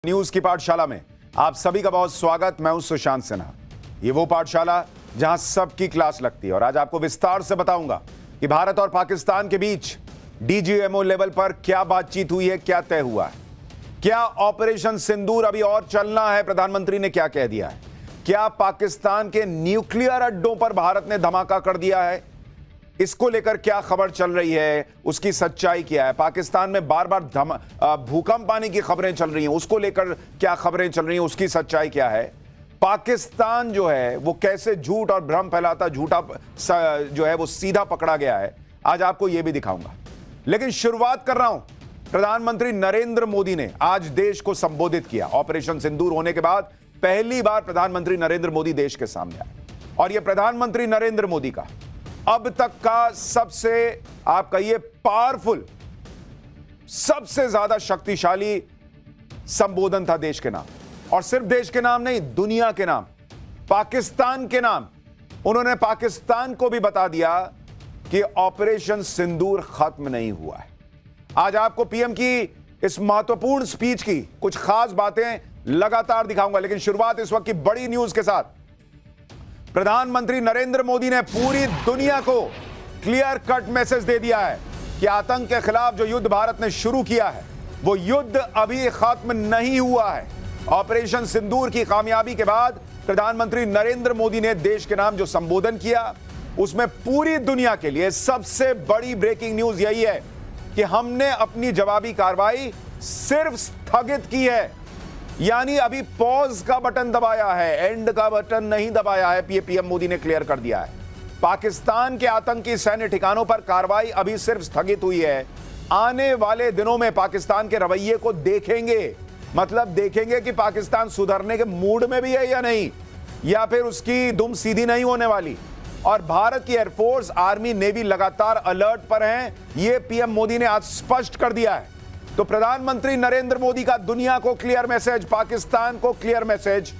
News की पाठशाला में आप सभी का बहुत स्वागत। मैं हूं सुशांत सिन्हा। ये वो पाठशाला जहां सबकी क्लास लगती है और आज आपको विस्तार से बताऊंगा कि भारत और पाकिस्तान के बीच डीजीएमओ लेवल पर क्या बातचीत हुई है, क्या तय हुआ है, क्या ऑपरेशन सिंदूर अभी और चलना है, प्रधानमंत्री ने क्या कह दिया है, क्या पाकिस्तान के न्यूक्लियर अड्डों पर भारत ने धमाका कर दिया है, इसको लेकर क्या खबर चल रही है, उसकी सच्चाई क्या है, पाकिस्तान में बार बार भूकंप आने की खबरें चल रही हैं, उसको लेकर क्या खबरें चल रही हैं, उसकी सच्चाई क्या है, पाकिस्तान जो है वो कैसे झूठ और भ्रम फैलाता, झूठा जो है वो सीधा पकड़ा गया है, आज आपको यह भी दिखाऊंगा। लेकिन शुरुआत कर रहा हूं, प्रधानमंत्री नरेंद्र मोदी ने आज देश को संबोधित किया। ऑपरेशन सिंदूर होने के बाद पहली बार प्रधानमंत्री नरेंद्र मोदी देश के सामने आए और यह प्रधानमंत्री नरेंद्र मोदी का अब तक का सबसे, आप कहिए, पावरफुल, सबसे ज्यादा शक्तिशाली संबोधन था देश के नाम। और सिर्फ देश के नाम नहीं, दुनिया के नाम, पाकिस्तान के नाम। उन्होंने पाकिस्तान को भी बता दिया कि ऑपरेशन सिंदूर खत्म नहीं हुआ है। आज आपको पीएम की इस महत्वपूर्ण स्पीच की कुछ खास बातें लगातार दिखाऊंगा, लेकिन शुरुआत इस वक्त की बड़ी न्यूज के साथ। प्रधानमंत्री नरेंद्र मोदी ने पूरी दुनिया को क्लियर कट मैसेज दे दिया है कि आतंक के खिलाफ जो युद्ध भारत ने शुरू किया है वो युद्ध अभी खत्म नहीं हुआ है। ऑपरेशन सिंदूर की कामयाबी के बाद प्रधानमंत्री नरेंद्र मोदी ने देश के नाम जो संबोधन किया उसमें पूरी दुनिया के लिए सबसे बड़ी ब्रेकिंग न्यूज यही है कि हमने अपनी जवाबी कार्रवाई सिर्फ स्थगित की है, यानी अभी पॉज का बटन दबाया है, एंड का बटन नहीं दबाया है। पीएम मोदी ने क्लियर कर दिया है। पाकिस्तान के आतंकी सैन्य ठिकानों पर कार्रवाई अभी सिर्फ स्थगित हुई है। आने वाले दिनों में पाकिस्तान के रवैये को देखेंगे, मतलब देखेंगे कि पाकिस्तान सुधरने के मूड में भी है या नहीं, या फिर उसकी दुम सीधी नहीं होने वाली। और भारत की एयरफोर्स, आर्मी, नेवी लगातार अलर्ट पर हैं, यह पीएम मोदी ने आज स्पष्ट कर दिया है। तो प्रधानमंत्री नरेंद्र मोदी का दुनिया को क्लियर मैसेज, पाकिस्तान को क्लियर मैसेज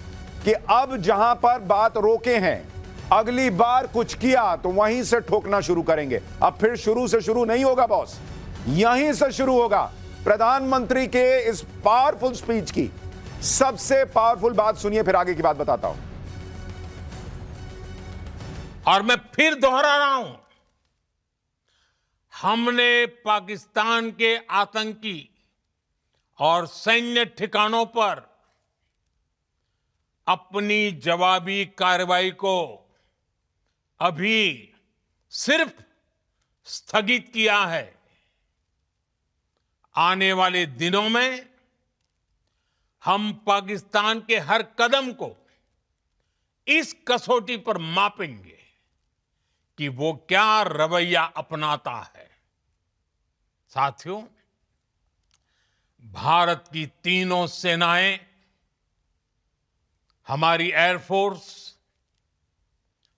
कि अब जहां पर बात रोके हैं, अगली बार कुछ किया तो वहीं से ठोकना शुरू करेंगे। अब फिर शुरू से शुरू नहीं होगा बॉस, यहीं से शुरू होगा। प्रधानमंत्री के इस पावरफुल स्पीच की सबसे पावरफुल बात सुनिए, फिर आगे की बात बताता हूं। और मैं फिर दोहरा रहा हूं, हमने पाकिस्तान के आतंकी और सैन्य ठिकानों पर अपनी जवाबी कार्रवाई को अभी सिर्फ स्थगित किया है। आने वाले दिनों में हम पाकिस्तान के हर कदम को इस कसौटी पर मापेंगे कि वो क्या रवैया अपनाता है। साथियों, भारत की तीनों सेनाएं, हमारी एयरफोर्स,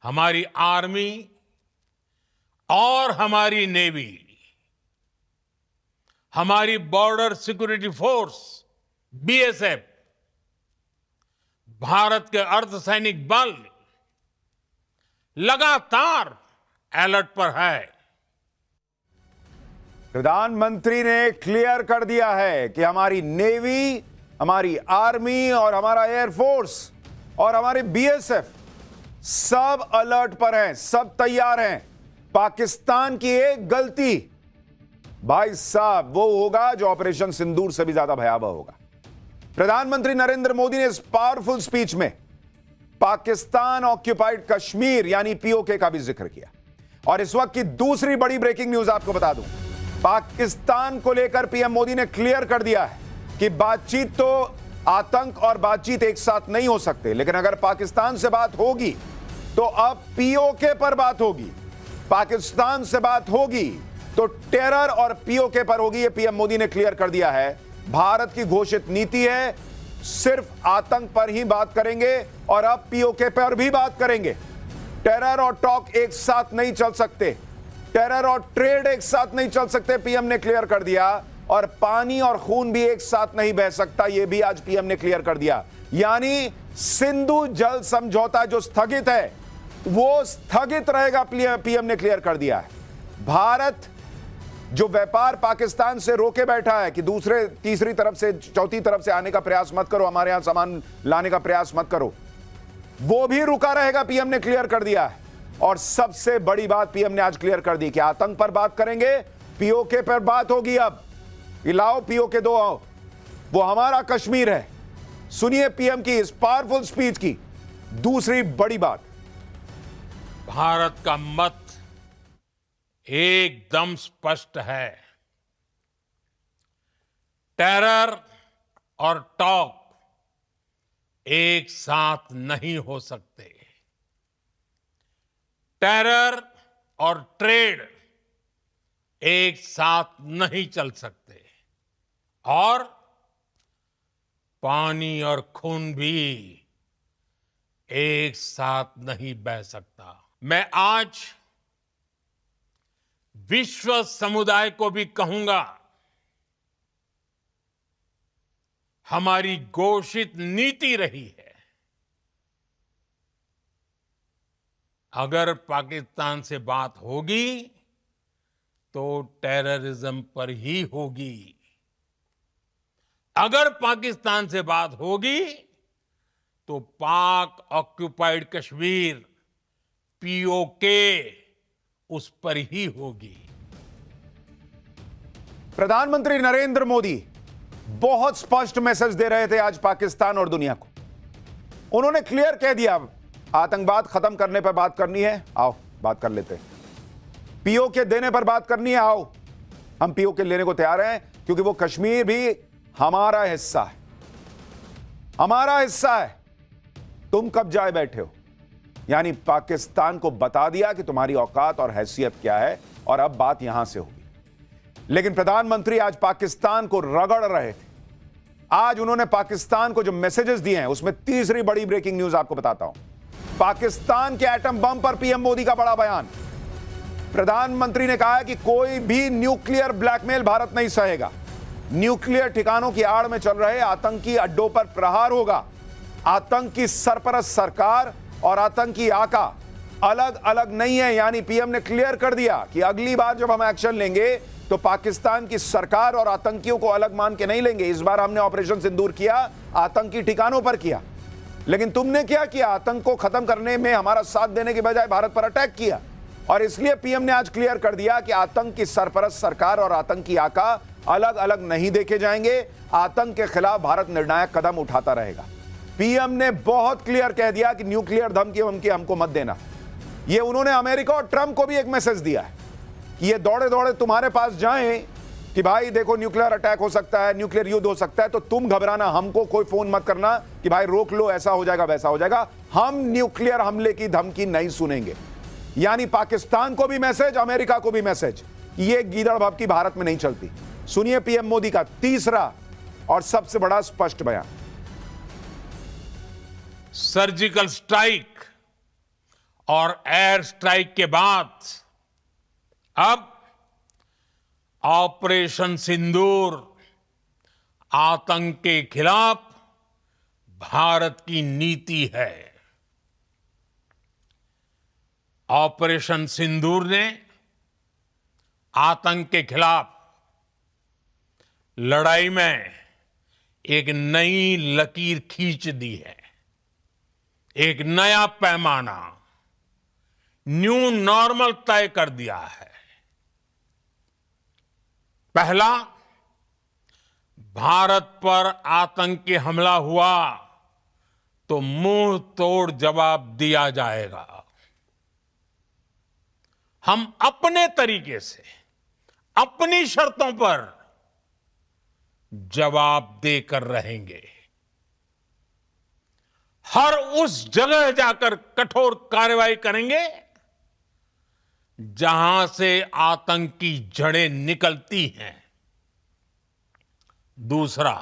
हमारी आर्मी और हमारी नेवी, हमारी border security force BSF, Bharat के अर्धसैनिक बल लगातार अलर्ट पर है। प्रधानमंत्री ने क्लियर कर दिया है कि हमारी नेवी, हमारी आर्मी और हमारा एयरफोर्स और हमारे बीएसएफ सब अलर्ट पर हैं, सब तैयार हैं। पाकिस्तान की एक गलती, भाई साहब, वो होगा जो ऑपरेशन सिंदूर से भी ज्यादा भयावह होगा। प्रधानमंत्री नरेंद्र मोदी ने इस पावरफुल स्पीच में पाकिस्तान ऑक्यूपाइड कश्मीर यानी पीओके का भी जिक्र किया। और इस वक्त की दूसरी बड़ी ब्रेकिंग न्यूज आपको बता दूं, पाकिस्तान को लेकर पीएम मोदी ने क्लियर कर दिया है कि बातचीत तो, आतंक और बातचीत एक साथ नहीं हो सकते, लेकिन अगर पाकिस्तान से बात होगी तो अब पीओके पर बात होगी। पाकिस्तान से बात होगी तो टेरर और पीओके पर होगी, यह पीएम मोदी ने क्लियर कर दिया है। भारत की घोषित नीति है, सिर्फ आतंक पर ही बात करेंगे और अब पीओके पर भी बात करेंगे। टेरर और टॉक एक साथ नहीं चल सकते, टेरर और ट्रेड एक साथ नहीं चल सकते, पीएम ने क्लियर कर दिया। और पानी और खून भी एक साथ नहीं बह सकता, यह भी आज पीएम ने क्लियर कर दिया। यानी सिंधु जल समझौता जो स्थगित है वो स्थगित रहेगा, पीएम ने क्लियर कर दिया है। भारत जो व्यापार पाकिस्तान से रोके बैठा है कि दूसरे तीसरी तरफ से चौथी तरफ से आने का प्रयास मत करो, हमारे यहां सामान लाने का प्रयास मत करो, वो भी रुका रहेगा, पीएम ने क्लियर कर दिया है। और सबसे बड़ी बात पीएम ने आज क्लियर कर दी कि आतंक पर बात करेंगे, पीओके पर बात होगी। अब लाओ पीओके दो आओ, वो हमारा कश्मीर है। सुनिए पीएम की इस पावरफुल स्पीच की दूसरी बड़ी बात। भारत का मत एकदम स्पष्ट है। टेरर और टॉक एक साथ नहीं हो सकते। टेरर और ट्रेड एक साथ नहीं चल सकते। और पानी और खून भी एक साथ नहीं बह सकता। मैं आज विश्व समुदाय को भी कहूंगा, हमारी घोषित नीति रही है, अगर पाकिस्तान से बात होगी तो टेररिज्म पर ही होगी। अगर पाकिस्तान से बात होगी तो पाक ऑक्युपाइड कश्मीर पीओके उस पर ही होगी। प्रधानमंत्री नरेंद्र मोदी बहुत स्पष्ट मैसेज दे रहे थे आज पाकिस्तान और दुनिया को। उन्होंने क्लियर कह दिया, आतंकवाद खत्म करने पर बात करनी है, आओ बात कर लेते हैं। पीओके देने पर बात करनी है, आओ हम पीओके लेने को तैयार हैं, क्योंकि वो कश्मीर भी हमारा हिस्सा है, हमारा हिस्सा है। तुम कब जाए बैठे हो? यानी पाकिस्तान को बता दिया कि तुम्हारी औकात और हैसियत क्या है, और अब बात यहां से होगी। लेकिन प्रधानमंत्री आज पाकिस्तान को रगड़ रहे थे। आज उन्होंने पाकिस्तान को जो मैसेजेस दिए हैं, उसमें तीसरी बड़ी ब्रेकिंग न्यूज आपको बताता हूं। पाकिस्तान के एटम बम पर पीएम मोदी का बड़ा बयान। प्रधानमंत्री ने कहा है कि कोई भी न्यूक्लियर ब्लैकमेल भारत नहीं सहेगा। न्यूक्लियर ठिकानों की आड़ में चल रहे आतंकी अड्डों पर प्रहार होगा। आतंकी सरपरस्त सरकार और आतंकी आका अलग अलग नहीं है। यानी पीएम ने क्लियर कर दिया कि अगली बार जब हम एक्शन लेंगे तो पाकिस्तान की सरकार और आतंकियों को अलग मान के नहीं लेंगे। इस बार हमने ऑपरेशन सिंदूर किया, आतंकी ठिकानों पर किया, लेकिन तुमने क्या किया? आतंक को खत्म करने में हमारा साथ देने के बजाय भारत पर अटैक किया। और इसलिए पीएम ने आज क्लियर कर दिया कि आतंक की सरपरस्त सरकार और आतंकी आका अलग अलग नहीं देखे जाएंगे। आतंक के खिलाफ भारत निर्णायक कदम उठाता रहेगा। पीएम ने बहुत क्लियर कह दिया कि न्यूक्लियर धमकी वमकी हमको मत देना। ये उन्होंने अमेरिका और ट्रंप को भी एक मैसेज दिया है कि ये दौड़े दौड़े तुम्हारे पास जाएं कि भाई देखो न्यूक्लियर अटैक हो सकता है, न्यूक्लियर युद्ध हो सकता है, तो तुम घबराना, हमको कोई फोन मत करना कि भाई रोक लो, ऐसा हो जाएगा वैसा हो जाएगा। हम न्यूक्लियर हमले की धमकी नहीं सुनेंगे। यानी पाकिस्तान को भी मैसेज, अमेरिका को भी मैसेज, ये गीदड़ भभकी भारत में नहीं चलती। सुनिए पीएम मोदी का तीसरा और सबसे बड़ा स्पष्ट बयान। सर्जिकल स्ट्राइक और एयर स्ट्राइक के बाद अब ऑपरेशन सिंदूर आतंक के खिलाफ भारत की नीति है। ऑपरेशन सिंदूर ने आतंक के खिलाफ लड़ाई में एक नई लकीर खींच दी है, एक नया पैमाना, न्यू नॉर्मल तय कर दिया है। पहला, भारत पर आतंकी हमला हुआ तो मुंह तोड़ जवाब दिया जाएगा। हम अपने तरीके से, अपनी शर्तों पर जवाब देकर रहेंगे। हर उस जगह जाकर कठोर कार्रवाई करेंगे जहां से आतंक की जड़ें निकलती हैं। दूसरा,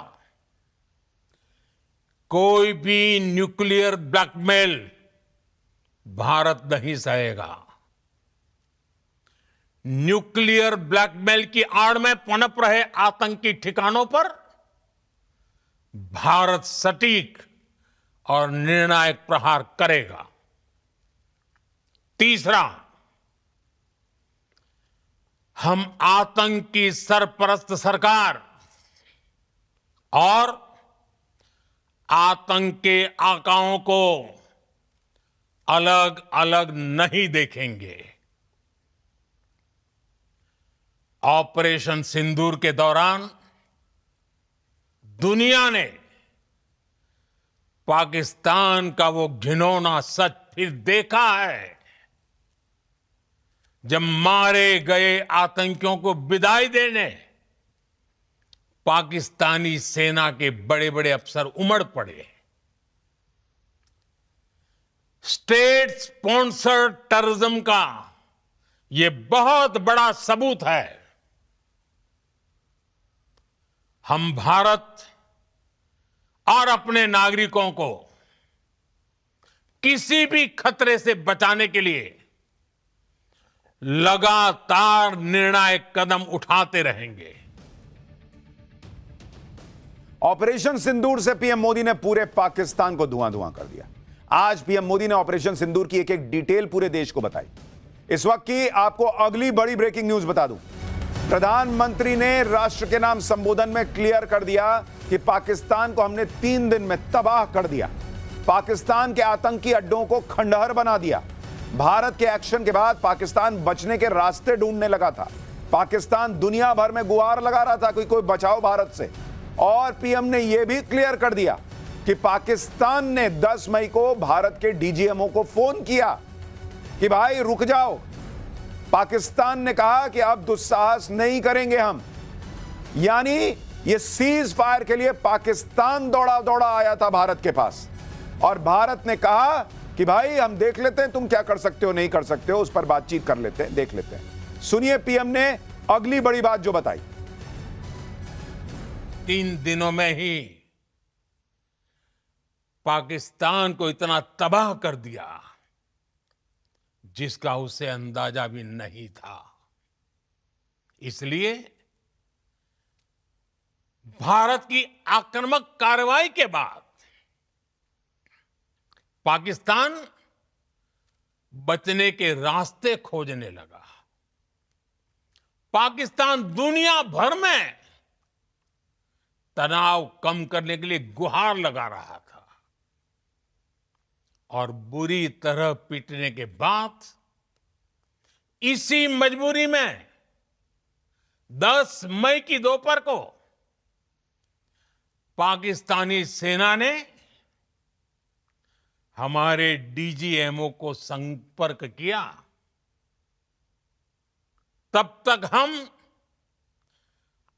कोई भी न्यूक्लियर ब्लैकमेल भारत नहीं सहेगा। न्यूक्लियर ब्लैकमेल की आड़ में पनप रहे आतंकी ठिकानों पर भारत सटीक और निर्णायक प्रहार करेगा। तीसरा, हम आतंक की सरपरस्त सरकार और आतंक के आकाओं को अलग अलग नहीं देखेंगे। ऑपरेशन सिंदूर के दौरान दुनिया ने पाकिस्तान का वो घिनौना सच फिर देखा है, जब मारे गए आतंकियों को विदाई देने पाकिस्तानी सेना के बड़े बड़े अफसर उमड़ पड़े। स्टेट स्पॉन्सर्ड टेररिज्म का यह बहुत बड़ा सबूत है। हम भारत और अपने नागरिकों को किसी भी खतरे से बचाने के लिए लगातार निर्णायक कदम उठाते रहेंगे। ऑपरेशन सिंदूर से पीएम मोदी ने पूरे पाकिस्तान को धुआं धुआं कर दिया। आज पीएम मोदी ने ऑपरेशन सिंदूर की एक एक डिटेल पूरे देश को बताई। इस वक्त की आपको अगली बड़ी ब्रेकिंग न्यूज बता दूं। प्रधानमंत्री ने राष्ट्र के नाम संबोधन में क्लियर कर दिया कि पाकिस्तान को हमने 3 दिन में तबाह कर दिया। पाकिस्तान के आतंकी अड्डों को खंडहर बना दिया। भारत के एक्शन के बाद पाकिस्तान बचने के रास्ते ढूंढने लगा था। पाकिस्तान दुनिया भर में गुहार लगा रहा था कि कोई बचाओ भारत से। और पीएम ने यह भी क्लियर कर दिया कि पाकिस्तान ने 10 मई को भारत के डीजीएमओ को फोन किया कि भाई रुक जाओ। पाकिस्तान ने कहा कि अब दुस्साहस नहीं करेंगे हम। यानी ये सीज फायर के लिए पाकिस्तान दौड़ा दौड़ा आया था भारत के पास, और भारत ने कहा कि भाई हम देख लेते हैं तुम क्या कर सकते हो नहीं कर सकते हो, उस पर बातचीत कर लेते हैं, देख लेते हैं। सुनिए पीएम ने अगली बड़ी बात जो बताई। 3 दिनों में ही पाकिस्तान को इतना तबाह कर दिया जिसका उसे अंदाजा भी नहीं था। इसलिए भारत की आक्रामक कार्रवाई के बाद पाकिस्तान बचने के रास्ते खोजने लगा। पाकिस्तान दुनिया भर में तनाव कम करने के लिए गुहार लगा रहा था, और बुरी तरह पीटने के बाद इसी मजबूरी में 10 मई की दोपहर को पाकिस्तानी सेना ने हमारे डीजीएमओ को संपर्क किया। तब तक हम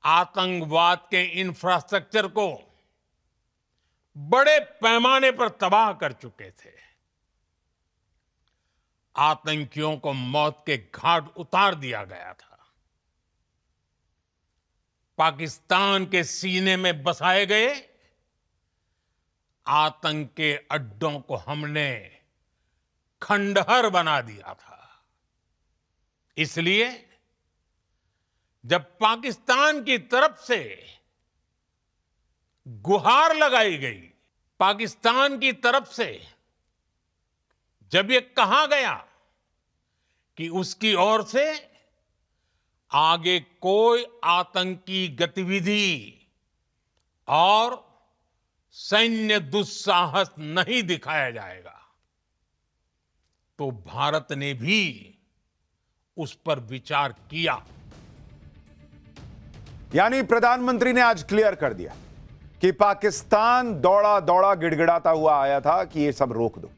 आतंकवाद के इंफ्रास्ट्रक्चर को बड़े पैमाने पर तबाह कर चुके थे। आतंकियों को मौत के घाट उतार दिया गया था। पाकिस्तान के सीने में बसाए गए आतंक के अड्डों को हमने खंडहर बना दिया था। इसलिए जब पाकिस्तान की तरफ से गुहार लगाई गई, पाकिस्तान की तरफ से जब ये कहा गया कि उसकी ओर से आगे कोई आतंकी गतिविधि और सैन्य दुस्साहस नहीं दिखाया जाएगा, तो भारत ने भी उस पर विचार किया। यानी प्रधानमंत्री ने आज क्लियर कर दिया कि पाकिस्तान दौड़ा दौड़ा गिड़गिड़ाता हुआ आया था कि ये सब रोक दो,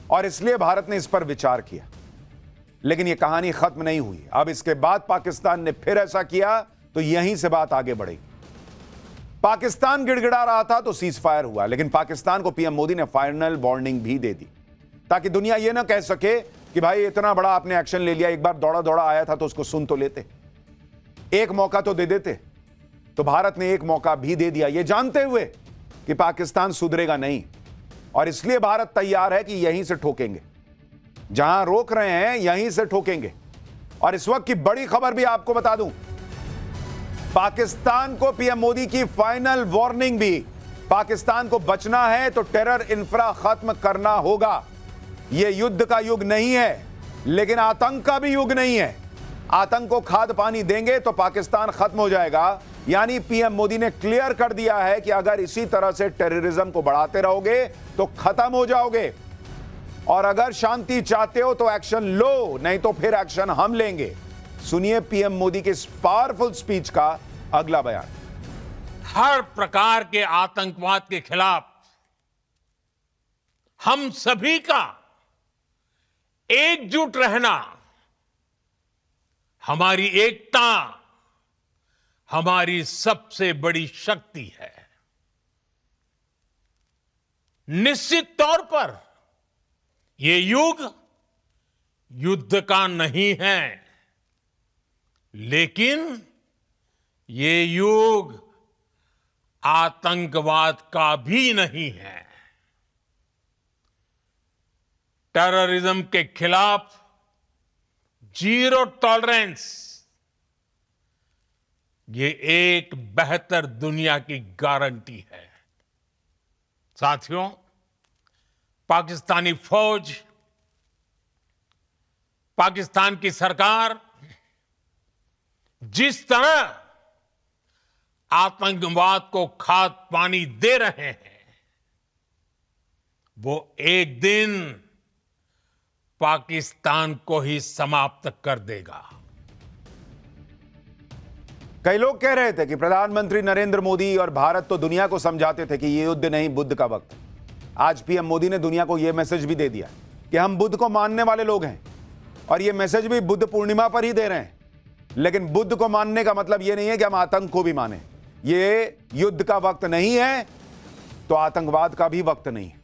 और इसलिए भारत ने इस पर विचार किया। लेकिन ये कहानी खत्म नहीं हुई। अब इसके बाद पाकिस्तान ने फिर ऐसा किया तो यहीं से बात आगे बढ़ेगी। पाकिस्तान गिड़गिड़ा रहा था तो सीज फायर हुआ, लेकिन पाकिस्तान को पीएम मोदी ने फाइनल वार्निंग भी दे दी ताकि दुनिया यह ना कह सके कि भाई इतना बड़ा आपने एक्शन ले लिया, एक बार दौड़ा दौड़ा आया था तो उसको सुन तो लेते, एक मौका तो दे देते। तो भारत ने एक मौका भी दे दिया, यह जानते हुए कि पाकिस्तान सुधरेगा नहीं, और इसलिए भारत तैयार है कि यहीं से ठोकेंगे, जहां रोक रहे हैं यहीं से ठोकेंगे। और इस वक्त की बड़ी खबर भी आपको बता दूं, पाकिस्तान को पीएम मोदी की फाइनल वार्निंग भी। पाकिस्तान को बचना है तो टेरर इंफ्रा खत्म करना होगा। यह युद्ध का युग नहीं है, लेकिन आतंक का भी युग नहीं है। आतंक को खाद पानी देंगे तो पाकिस्तान खत्म हो जाएगा। यानी पीएम मोदी ने क्लियर कर दिया है कि अगर इसी तरह से टेररिज्म को बढ़ाते रहोगे तो खत्म हो जाओगे, और अगर शांति चाहते हो तो एक्शन लो, नहीं तो फिर एक्शन हम लेंगे। सुनिए पीएम मोदी की इस पावरफुल स्पीच का अगला बयान। हर प्रकार के आतंकवाद के खिलाफ हम सभी का एकजुट रहना हमारी एकता, हमारी सबसे बड़ी शक्ति है। निश्चित तौर पर ये युग युद्ध का नहीं है, लेकिन ये युग आतंकवाद का भी नहीं है। टेररिज्म के खिलाफ जीरो टॉलरेंस, ये एक बेहतर दुनिया की गारंटी है। साथियों, पाकिस्तानी फौज, पाकिस्तान की सरकार जिस तरह आतंकवाद को खाद पानी दे रहे हैं, वो एक दिन पाकिस्तान को ही समाप्त कर देगा। कई लोग कह रहे थे कि प्रधानमंत्री नरेंद्र मोदी और भारत तो दुनिया को समझाते थे कि ये युद्ध नहीं, बुद्ध का वक्त। आज पीएम मोदी ने दुनिया को यह मैसेज भी दे दिया कि हम बुद्ध को मानने वाले लोग हैं, और यह मैसेज भी बुद्ध पूर्णिमा पर ही दे रहे हैं। लेकिन बुद्ध को मानने का मतलब यह नहीं है कि हम आतंक को भी माने। ये युद्ध का वक्त नहीं है तो आतंकवाद का भी वक्त नहीं है।